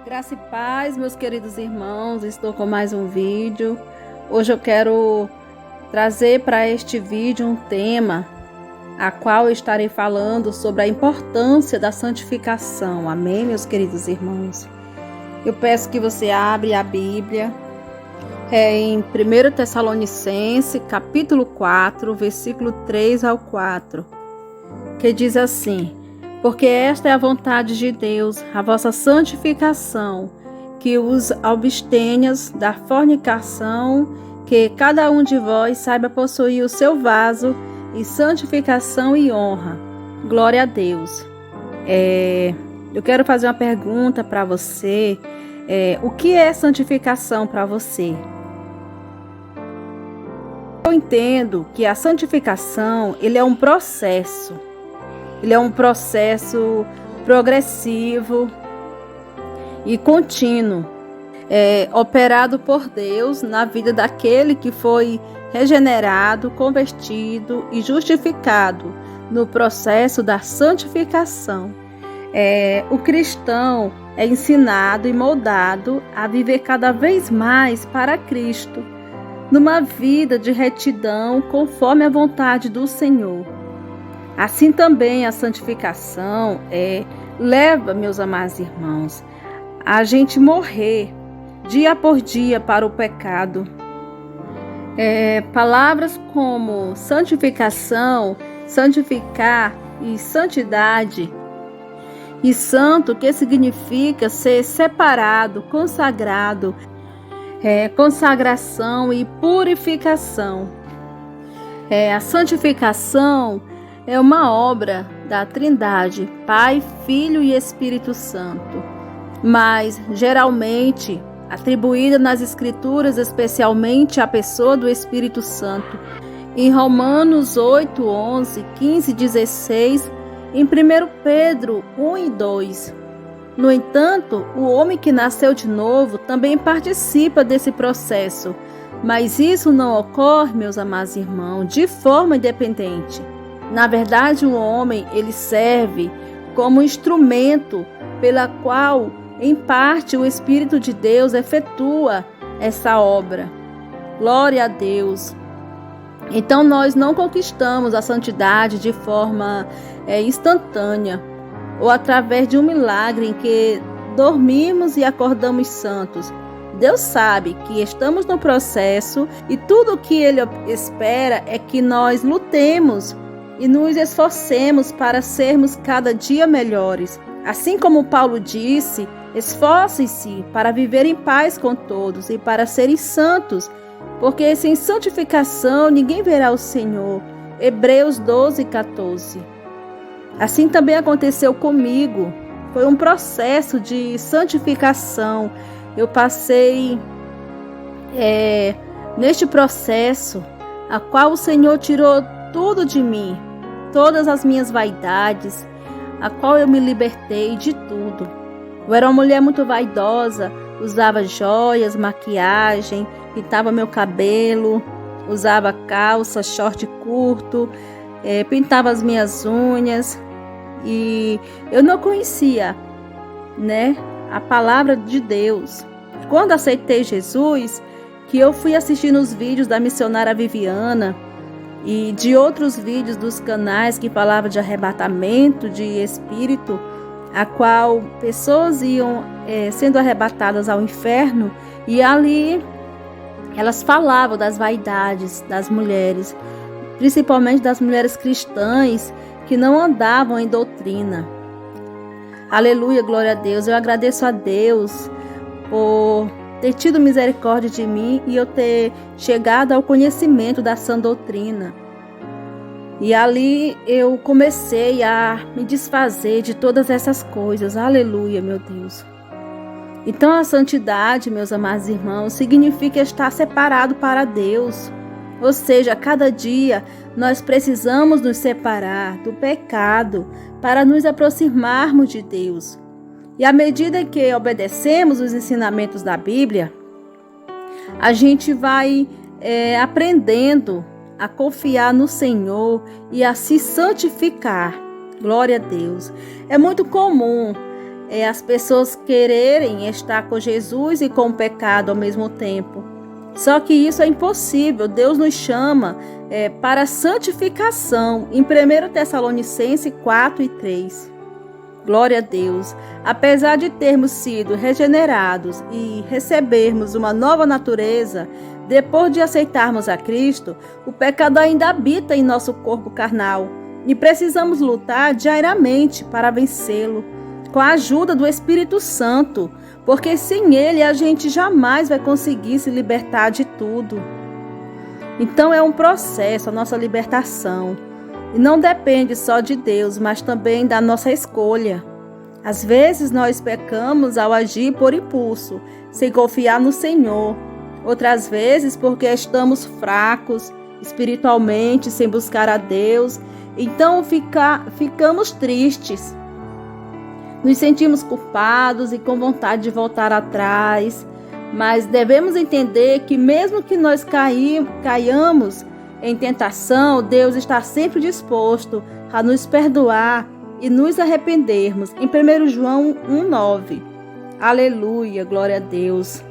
Graça e paz, meus queridos irmãos, estou com mais um vídeo. Hoje eu quero trazer para este vídeo um tema, a qual eu estarei falando sobre a importância da santificação. Amém, meus queridos irmãos? Eu peço que você abra a Bíblia em 1 Tessalonicenses, capítulo 4, versículo 3 ao 4, que diz assim: porque esta é a vontade de Deus, a vossa santificação, que os abstenhas da fornicação, que cada um de vós saiba possuir o seu vaso em santificação e honra. Glória a Deus. Eu quero fazer uma pergunta para você. O que é santificação para você? Eu entendo que a santificação, ele é um processo. Ele é um processo progressivo e contínuo, operado por Deus na vida daquele que foi regenerado, convertido e justificado no processo da santificação. O cristão é ensinado e moldado a viver cada vez mais para Cristo, numa vida de retidão conforme a vontade do Senhor. Assim também a santificação leva, meus amados irmãos, a gente morrer dia por dia para o pecado. Palavras como santificação, santificar e santidade, e santo, que significa ser separado, consagrado, consagração e purificação. A santificação é uma obra da Trindade, Pai, Filho e Espírito Santo, mas geralmente atribuída nas Escrituras, especialmente à pessoa do Espírito Santo. Em Romanos 8, 11, 15 e 16, em 1 Pedro 1 e 2. No entanto, o homem que nasceu de novo também participa desse processo, mas isso não ocorre, meus amados irmãos, de forma independente. Na verdade, o homem, ele serve como instrumento pela qual, em parte, o Espírito de Deus efetua essa obra. Glória a Deus. Então, nós não conquistamos a santidade de forma instantânea ou através de um milagre em que dormimos e acordamos santos. Deus sabe que estamos no processo e tudo o que Ele espera é que nós lutemos e nos esforcemos para sermos cada dia melhores. Assim como Paulo disse, esforcem-se para viver em paz com todos e para serem santos, porque sem santificação ninguém verá o Senhor. Hebreus 12, 14. Assim também aconteceu comigo. Foi um processo de santificação. Eu passei neste processo, a qual o Senhor tirou tudo de mim, todas as minhas vaidades, a qual eu me libertei de tudo. Eu era uma mulher muito vaidosa, usava joias, maquiagem, pintava meu cabelo, usava calça, short curto, pintava as minhas unhas, e eu não conhecia, a palavra de Deus. Quando aceitei Jesus, que eu fui assistindo os vídeos da missionária Viviana e de outros vídeos dos canais que falavam de arrebatamento de espírito, a qual pessoas iam sendo arrebatadas ao inferno, e ali elas falavam das vaidades das mulheres, principalmente das mulheres cristãs que não andavam em doutrina. Aleluia, glória a Deus. Eu agradeço a Deus por ter tido misericórdia de mim e eu ter chegado ao conhecimento da sã doutrina. E ali eu comecei a me desfazer de todas essas coisas. Aleluia, meu Deus. Então a santidade, meus amados irmãos, significa estar separado para Deus. Ou seja, a cada dia nós precisamos nos separar do pecado para nos aproximarmos de Deus. E à medida que obedecemos os ensinamentos da Bíblia, a gente vai aprendendo a confiar no Senhor e a se santificar. Glória a Deus. É muito comum as pessoas quererem estar com Jesus e com o pecado ao mesmo tempo. Só que isso é impossível. Deus nos chama para a santificação, em 1 Tessalonicenses 4:3. Glória a Deus. Apesar de termos sido regenerados e recebermos uma nova natureza, depois de aceitarmos a Cristo, o pecado ainda habita em nosso corpo carnal e precisamos lutar diariamente para vencê-lo, com a ajuda do Espírito Santo, porque sem ele a gente jamais vai conseguir se libertar de tudo. Então é um processo a nossa libertação, e não depende só de Deus, mas também da nossa escolha. Às vezes nós pecamos ao agir por impulso, sem confiar no Senhor. Outras vezes porque estamos fracos espiritualmente, sem buscar a Deus. Então ficamos tristes. Nos sentimos culpados e com vontade de voltar atrás. Mas devemos entender que mesmo que nós caiamos em tentação, Deus está sempre disposto a nos perdoar e nos arrependermos. Em 1 João 1:9. Aleluia, glória a Deus.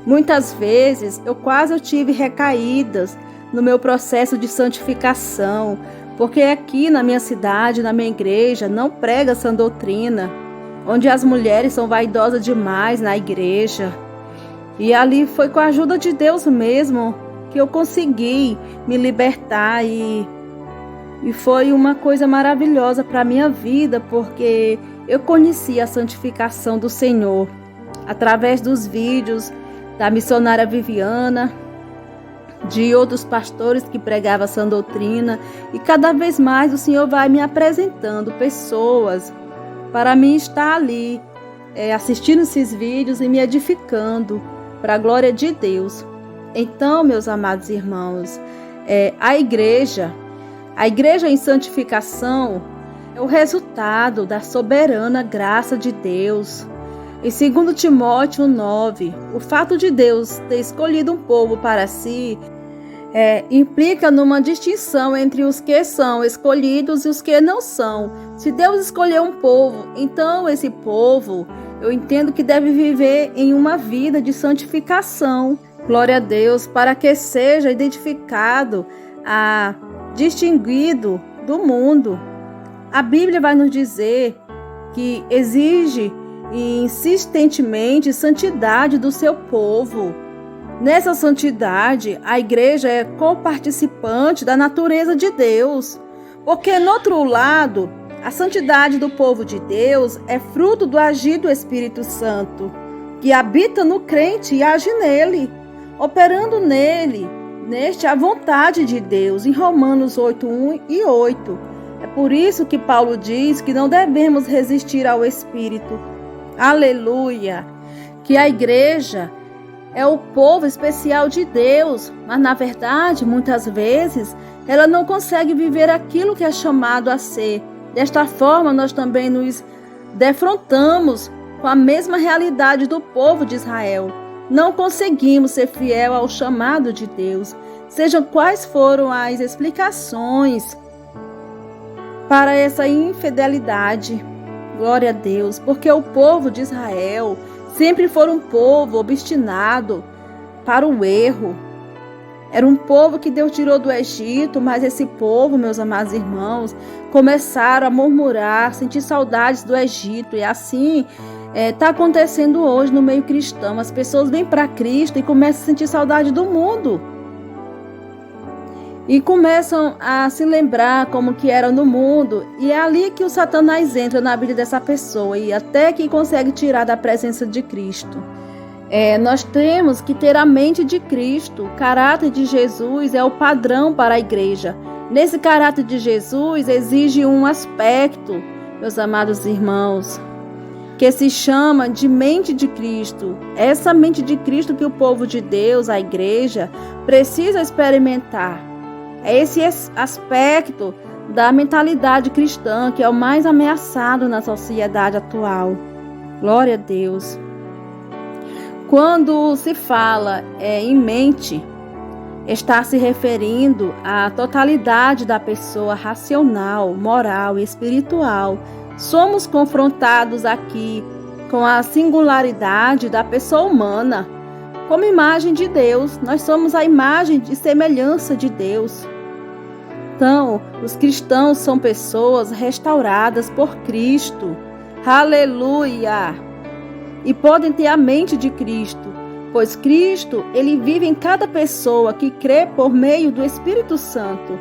Muitas vezes eu tive recaídas no meu processo de santificação, porque aqui na minha cidade, na minha igreja, não prega essa doutrina, onde as mulheres são vaidosas demais na igreja. E ali foi com a ajuda de Deus mesmo que eu consegui me libertar e foi uma coisa maravilhosa para a minha vida, porque eu conheci a santificação do Senhor através dos vídeos da missionária Viviana, de outros pastores que pregavam essa doutrina, e cada vez mais o Senhor vai me apresentando pessoas para mim estar ali, assistindo esses vídeos e me edificando para a glória de Deus. Então, meus amados irmãos, a igreja em santificação é o resultado da soberana graça de Deus. Em 2 Timóteo 9, o fato de Deus ter escolhido um povo para si implica numa distinção entre os que são escolhidos e os que não são. Se Deus escolheu um povo, então esse povo, eu entendo que deve viver em uma vida de santificação. Glória a Deus, para que seja identificado, distinguido do mundo. A Bíblia vai nos dizer que exige insistentemente santidade do seu povo. Nessa santidade, a igreja é coparticipante da natureza de Deus, porque, no outro lado, a santidade do povo de Deus é fruto do agir do Espírito Santo, que habita no crente e age nele, operando neste a vontade de Deus, em Romanos 8:1 e 8. É por isso que Paulo diz que não devemos resistir ao Espírito. Aleluia! Que a igreja é o povo especial de Deus, mas na verdade, muitas vezes, ela não consegue viver aquilo que é chamado a ser. Desta forma, nós também nos defrontamos com a mesma realidade do povo de Israel. Não conseguimos ser fiel ao chamado de Deus, sejam quais foram as explicações para essa infidelidade. Glória a Deus, porque o povo de Israel sempre foi um povo obstinado para o erro. Era um povo que Deus tirou do Egito, mas esse povo, meus amados irmãos, começaram a murmurar, sentir saudades do Egito. E assim está acontecendo hoje no meio cristão. As pessoas vêm para Cristo e começam a sentir saudade do mundo. E começam a se lembrar como que era no mundo. E é ali que o Satanás entra na vida dessa pessoa e até que consegue tirar da presença de Cristo. Nós temos que ter a mente de Cristo. O caráter de Jesus é o padrão para a igreja. Nesse caráter de Jesus exige um aspecto, meus amados irmãos, que se chama de mente de Cristo. Essa mente de Cristo que o povo de Deus, a igreja, precisa experimentar. É esse aspecto da mentalidade cristã que é o mais ameaçado na sociedade atual. Glória a Deus. Quando se fala em mente, está se referindo à totalidade da pessoa racional, moral e espiritual, somos confrontados aqui com a singularidade da pessoa humana. Como imagem de Deus, nós somos a imagem e semelhança de Deus. Então, os cristãos são pessoas restauradas por Cristo. Aleluia! E podem ter a mente de Cristo, pois Cristo, ele vive em cada pessoa que crê por meio do Espírito Santo.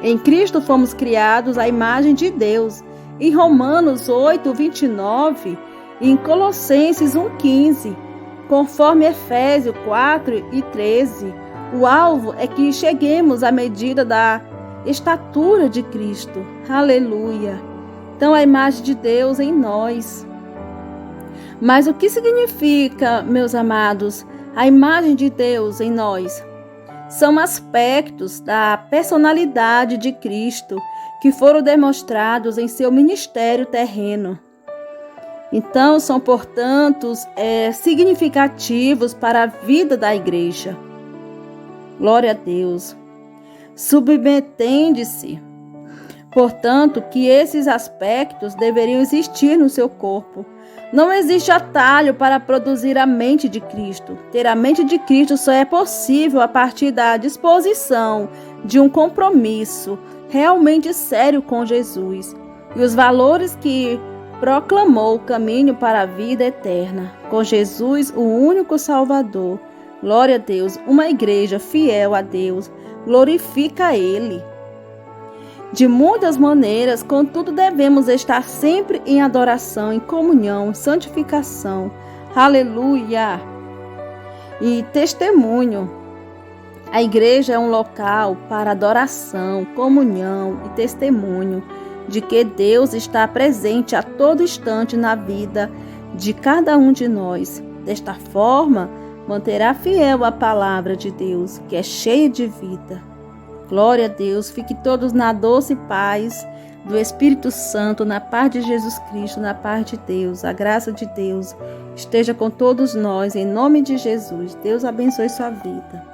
Em Cristo fomos criados à imagem de Deus. Em Romanos 8, 29 e em Colossenses 1,15, conforme Efésios 4 e 13, o alvo é que cheguemos à medida da estatura de Cristo. Aleluia! Então, a imagem de Deus em nós. Mas o que significa, meus amados, a imagem de Deus em nós? São aspectos da personalidade de Cristo que foram demonstrados em seu ministério terreno. Então, são, portanto, significativos para a vida da igreja. Glória a Deus. Submetende-se, portanto, que esses aspectos deveriam existir no seu corpo. Não existe atalho para produzir a mente de Cristo. Ter a mente de Cristo só é possível a partir da disposição de um compromisso realmente sério com Jesus e os valores que proclamou o caminho para a vida eterna. Com Jesus, o único Salvador. Glória a Deus. Uma igreja fiel a Deus glorifica a Ele. De muitas maneiras, contudo, devemos estar sempre em adoração, em comunhão, santificação. Aleluia! E testemunho. A igreja é um local para adoração, comunhão e testemunho de que Deus está presente a todo instante na vida de cada um de nós. Desta forma, manterá fiel a palavra de Deus, que é cheia de vida. Glória a Deus, fique todos na doce paz do Espírito Santo, na paz de Jesus Cristo, na paz de Deus. A graça de Deus esteja com todos nós, em nome de Jesus. Deus abençoe sua vida.